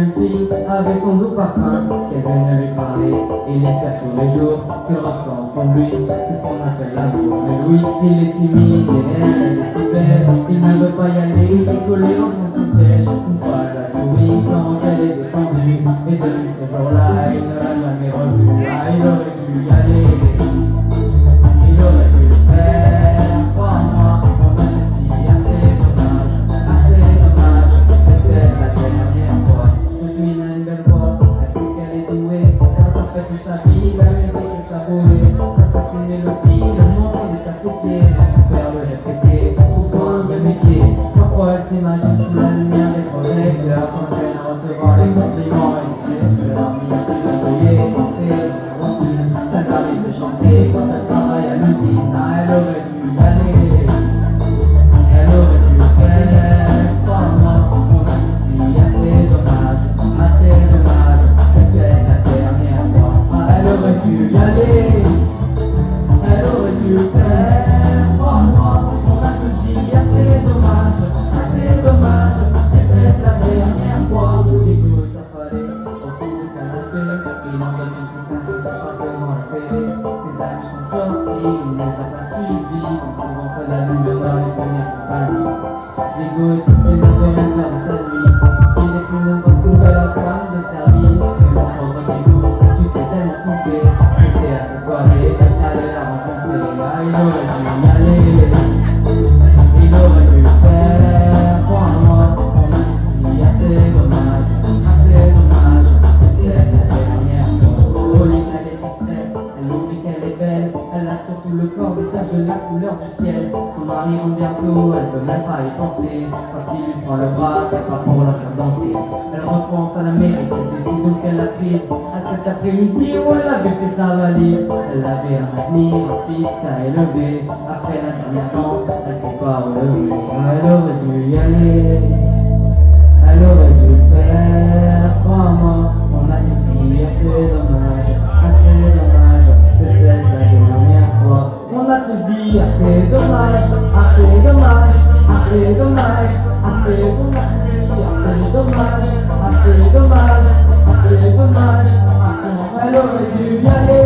jeune fille avec son doux parfum qu'elle vient de lui parler. Il espère tous les jours ce qu'il ressent au fond de lui. C'est ce qu'on appelle l'amour. Mais lui, il est timide et elle est si belle. Il ne veut pas y aller, il est collé au fond de son siège. Une fois elle a souri quand elle est descendue. Et depuis ce jour-là, il ne l'a jamais revue. Ah, il aurait dû y aller. Il aurait dû le faire. Crois-moi, on a dit assez dommage. Assez dommage. C'était la dernière fois. Yasmine a une belle voix. Elle sait qu'elle est douée. Elle a pas fait toute sa vie. La musique est savourée. Grâce à ses mélodies, le monde est à ses pieds. Elle super le répéter. Pour son de métier. Parfois elle s'imagine sous la lumière des projecteurs. Sans peine à recevoir les compliments et les gestes. L'armure qui l'a brouillé. Penser dans la routine. Ça t'arrive de chanter quand elle travaille à l'usine. Ah, elle aurait dû y aller. Elle aurait dû le faire. Crois-moi, on a tout dit. Assez dommage. Assez dommage. C'était la dernière fois. Ah, elle aurait dû y aller. Elle aurait dû le faire. Crois-moi, on a tout dit. Assez dommage. Assez dommage. C'était la dernière fois. Écoute, t'as fallu au fond du canapé. Il empêche son petit frère qui passe devant la télé. Ses amis sont sortis, il les a pas suivis. Comme souvent seul à lui, dans les premières compagnies. J'écoute, il ne peut rien faire de sa nuit. Il est plus même pour trouver la femme de servir. Mais mon pauvre Diego, tu t'es tellement coupé. C'était à cette soirée que t'allais la rencontrer. Ah, il aurait dû y aller. Il aurait dû le faire. Crois-moi, on a dit assez dommage. Assez dommage. C'était la dernière fois. Pauline, elle est distraite. Elle oublie qu'elle est belle. Elle a surtout le corps des taches de la couleur du ciel. Son mari rentre bientôt, elle peut même pas y penser. Quand il lui prend le bras, c'est pas pour la faire danser. Elle repense à la mairie, cette décision qu'elle a prise. À cet après-midi où elle avait fait sa valise. Elle avait un avenir, un fils à élever. Après la dernière danse, elle s'est pas relevée. Elle aurait dû y aller. Elle aurait dû le faire. Crois-moi, on a tout dit. Assez dommage, assez dommage. C'était la dernière fois. On a tous dit assez dommage, assez dommage, assez dommage, assez dommage, assez dommage, assez dommage, assez dommage. Elle aurait dû y aller.